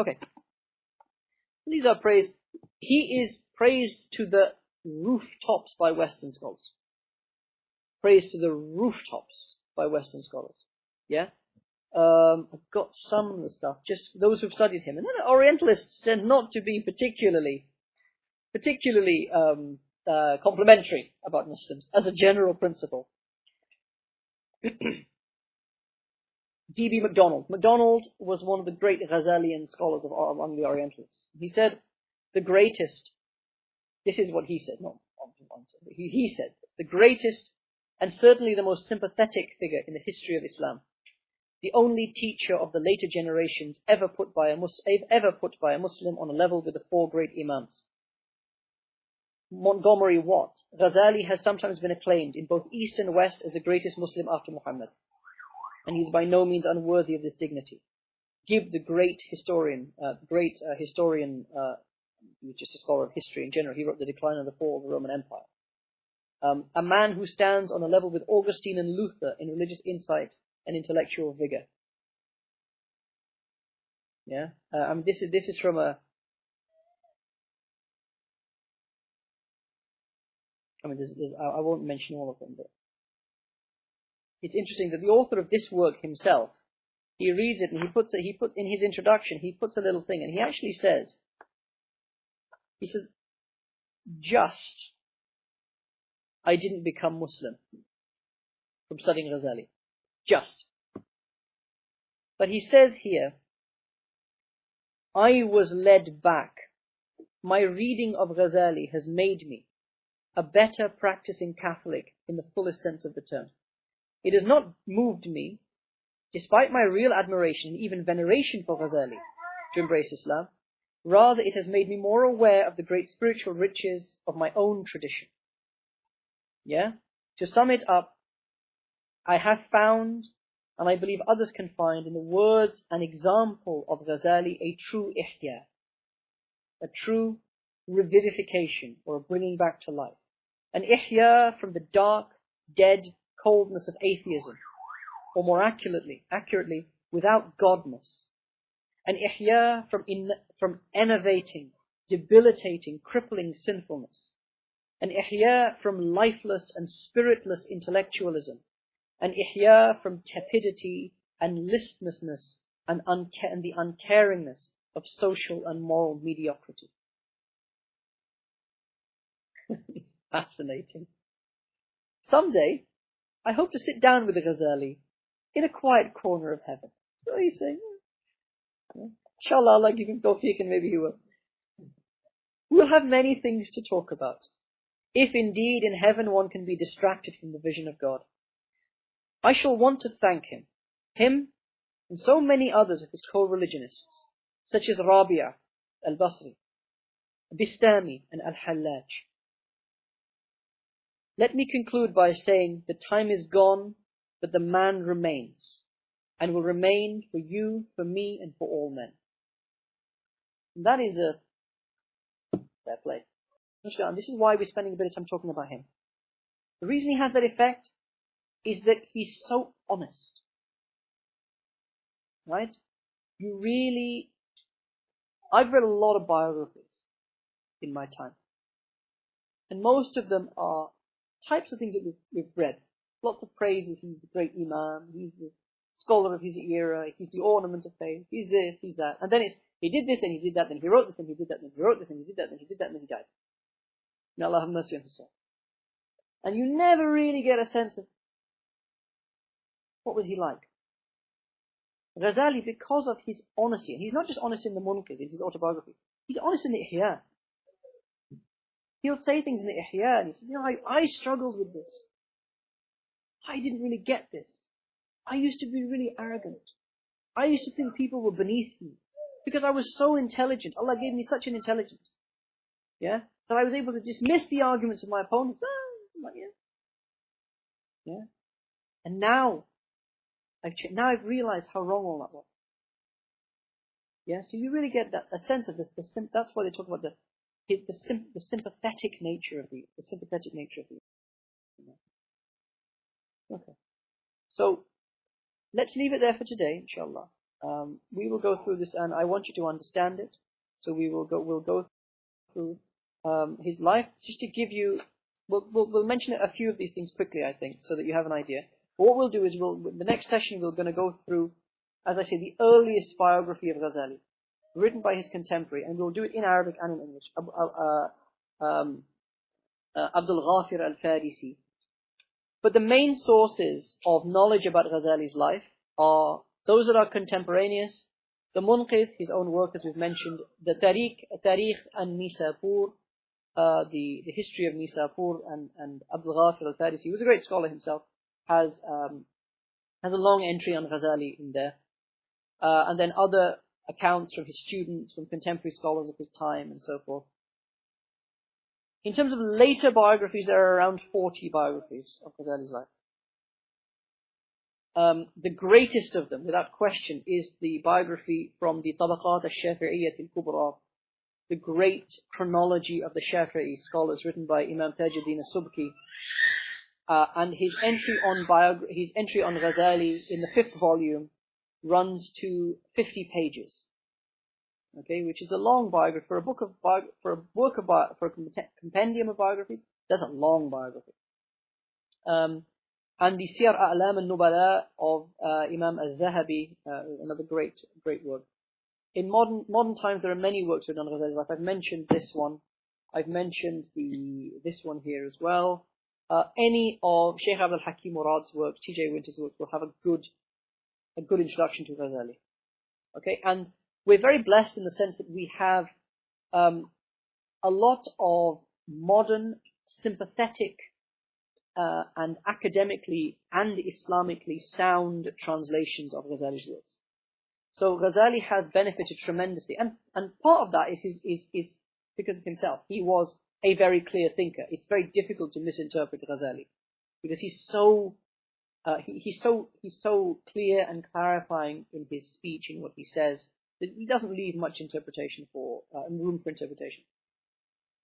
Okay. These are praised. He is praised to the rooftops by Western scholars. Praised to the rooftops by Western scholars. Yeah? I've got some of the stuff, just those who've studied him. And then Orientalists tend not to be particularly complimentary about Muslims as a general principle. D.B. MacDonald. MacDonald was one of the great Ghazalian scholars among the Orientalists. He said, the greatest, this is what he said, not he said, the greatest and certainly the most sympathetic figure in the history of Islam, the only teacher of the later generations ever put by a Muslim on a level with the four great Imams. Montgomery Watt. Ghazali has sometimes been acclaimed in both East and West as the greatest Muslim after Muhammad, and he is by no means unworthy of this dignity. Gibb, the great historian, he was just a scholar of history in general. He wrote The Decline and the Fall of the Roman Empire. A man who stands on a level with Augustine and Luther in religious insight and intellectual vigor. Yeah, this is from a. I won't mention all of them, but it's interesting that the author of this work himself, he reads it and he puts in his introduction, he puts a little thing, and he actually says, just I didn't become Muslim from studying Ghazali. Just. But he says here, I was led back. My reading of Ghazali has made me a better practicing Catholic in the fullest sense of the term. It has not moved me, despite my real admiration and even veneration for Ghazali, to embrace Islam. Rather, it has made me more aware of the great spiritual riches of my own tradition. Yeah? To sum it up, I have found, and I believe others can find, in the words and example of Ghazali, a true ihya, a true revivification, or a bringing back to life. An ihya from the dark, dead coldness of atheism, or more accurately, without godness. An ihya from enervating, debilitating, crippling sinfulness. An ihya from lifeless and spiritless intellectualism. An ihya from tepidity and listlessness and the uncaringness of social and moral mediocrity. Fascinating. Someday, I hope to sit down with the Ghazali in a quiet corner of heaven. So he's saying, inshallah, Allah give him tawfiq and maybe he will. We'll have many things to talk about, if indeed in heaven one can be distracted from the vision of God. I shall want to thank him and so many others of his co-religionists, such as Rabia al-Basri, Bistami and al-Hallaj. Let me conclude by saying the time is gone, but the man remains, and will remain for you, for me, and for all men. And that is a fair play. This is why we're spending a bit of time talking about him. The reason he has that effect is that he's so honest. Right? I've read a lot of biographies in my time. And most of them are types of things that we've read. Lots of praises. He's the great Imam. He's the scholar of his era. He's the ornament of faith. He's this, he's that. And then he did this, and he did that, then he wrote this, and he did that, then he wrote this, and he did that, then he did that, and then he died. May Allah have mercy on his soul. And you never really get a sense of what was he like. Ghazali, because of his honesty, and he's not just honest in the Munqidh, in his autobiography, he's honest in the Ihya. He'll say things in the Ihya, and he says, I struggled with this. I didn't really get this. I used to be really arrogant. I used to think people were beneath me, because I was so intelligent. Allah gave me such an intelligence. Yeah? That I was able to dismiss the arguments of my opponents. Yeah? And now I've realized how wrong all that was. Yeah, so you really get a sense of this. That's why they talk about the sympathetic nature of the sympathetic nature of the. Okay, so let's leave it there for today, inshallah. We will go through this, and I want you to understand it. So we'll go through his life, just to give you. We'll mention a few of these things quickly, I think, so that you have an idea. But what we'll do is the next session we're going to go through, as I say, the earliest biography of Ghazali, written by his contemporary, and we'll do it in Arabic and in English. Abdul al-Farisi. But the main sources of knowledge about Ghazali's life are those that are contemporaneous, the Munqidh, his own work as we've mentioned, the Tarikh and Nisapur, the history of Nisapur, and Abdul al-Farisi, who was a great scholar himself, has a long entry on Ghazali in there. And then other accounts from his students, from contemporary scholars of his time, and so forth. In terms of later biographies, there are around 40 biographies of Ghazali's life. The greatest of them, without question, is the biography from the Tabaqat al-Shafi'iyyah al-Kubra, the great chronology of the Shafi'i scholars written by Imam Tajuddin al-Subki. And his entry on Ghazali in the 5th volume runs to 50 pages. Okay, which is a long biography for a compendium of biographies. That's a long biography. And the Siyar A'lam al-Nubala of Imam al-Zahabi, another great work. In modern times, there are many works written on Ghazali's life. I've mentioned this one. I've mentioned this one here as well. Any of Shaykh Hakim Murad's works, T.J. Winter's works, will have a good introduction to Ghazali. Okay, and we're very blessed in the sense that we have a lot of modern, sympathetic, and academically and Islamically sound translations of Ghazali's works. So Ghazali has benefited tremendously, and part of that is because of himself. He was a very clear thinker. It's very difficult to misinterpret Ghazali because he's so clear and clarifying in his speech and what he says that he doesn't leave much interpretation room for interpretation.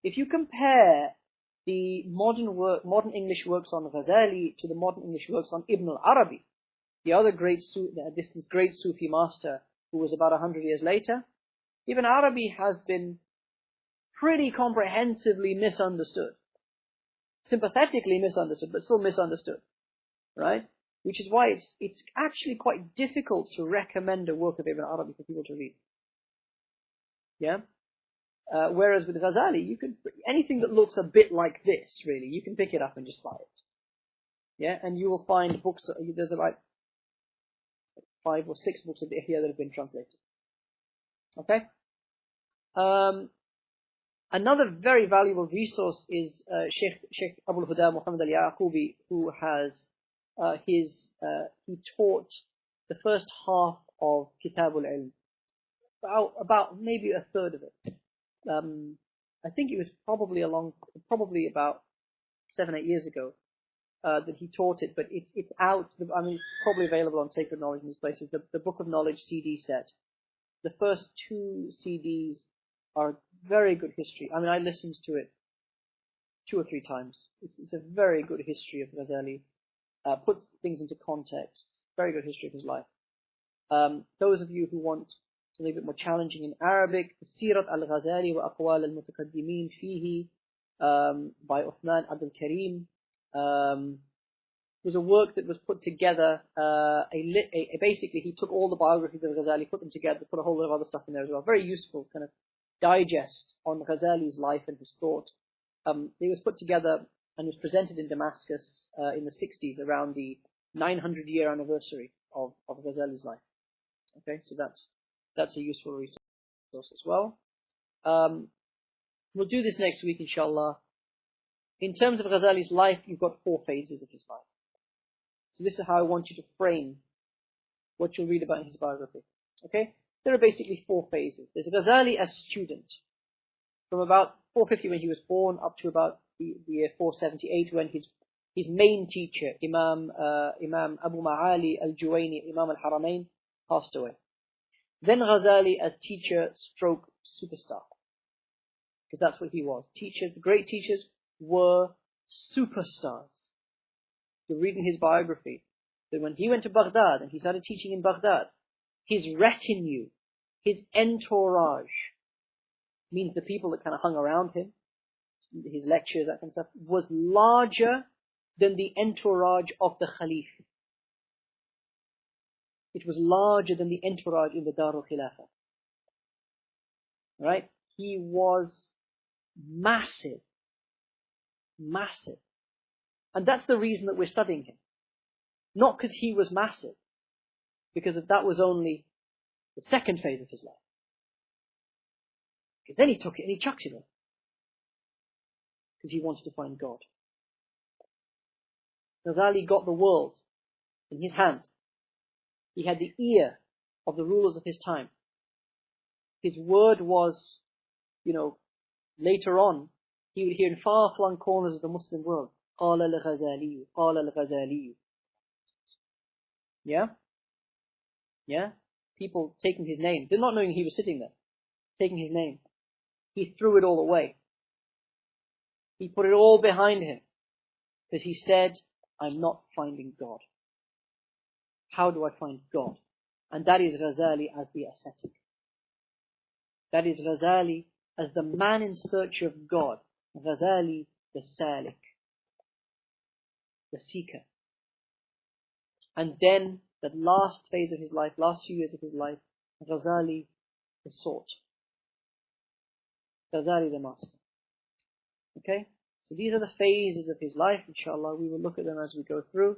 If you compare the modern English works on Ghazali to the modern English works on Ibn al-Arabi, the other great Sufi master who was about 100 years later, Ibn Arabi has been pretty comprehensively misunderstood. Sympathetically misunderstood, but still misunderstood. Right? Which is why it's actually quite difficult to recommend a work of Ibn Arabi for people to read. Yeah? Whereas with Ghazali, anything that looks a bit like this, really, you can pick it up and just buy it. Yeah? And you will find books, there's about 5 or 6 books here that have been translated. Okay? Another very valuable resource is Shaykh Abul Huda Muhammad al-Yaqubi, who has he taught the first half of Kitab al-Ilm, about maybe a third of it. I think it was probably about 7-8 years ago that he taught it, but it's out. I mean, it's probably available on Sacred Knowledge in these places. The Book of Knowledge CD set. The first 2 CDs are very good history. I mean, I listened to it 2 or 3 times. It's a very good history of Ghazali. Puts things into context. Very good history of his life. Those of you who want something a bit more challenging in Arabic, Sirat al-Ghazali wa Aqwal al-Mutaqaddimin fihi by Uthman Abdul Karim was a work that was put together. Basically, he took all the biographies of Ghazali, put them together, put a whole lot of other stuff in there as well. Very useful kind of digest on Ghazali's life and his thought. It was put together and was presented in Damascus in the 60s around the 900-year anniversary of Ghazali's life. Okay, so that's a useful resource as well. We'll do this next week, inshallah. In terms of Ghazali's life, you've got 4 phases of his life. So this is how I want you to frame what you'll read about in his biography. Okay, there are basically 4 phases. There's Ghazali as student, from about 450 when he was born up to about the year 478 when his main teacher, Imam Abu Ma'ali al-Juwayni, Imam al-Haramain, passed away. Then Ghazali as teacher stroke superstar, because that's what he was. Teachers, the great teachers, were superstars. You're reading his biography that when he went to Baghdad and he started teaching in Baghdad, his retinue, his entourage, means the people that kind of hung around him, his lectures, that kind of stuff, was larger than the entourage of the Khalif. It was larger than the entourage in the Darul Khilafah. Right? He was massive. Massive. And that's the reason that we're studying him. Not because he was massive, because that was only the second phase of his life. Because then he took it and he chucked it all. Because he wanted to find God. Ghazali got the world in his hand. He had the ear of the rulers of his time. His word was, later on, he would hear in far-flung corners of the Muslim world, قال al-Ghazali, قال al-Ghazali. Yeah? Yeah? People taking his name, they're not knowing he was sitting there, taking his name. He threw it all away. He put it all behind him. Because he said, I'm not finding God. How do I find God? And that is Ghazali as the ascetic. That is Ghazali as the man in search of God. Ghazali the salik, the seeker. And then the last phase of his life, last few years of his life, Ghazali the sought. Ghazali the master. Okay? So these are the phases of his life, inshallah. We will look at them as we go through.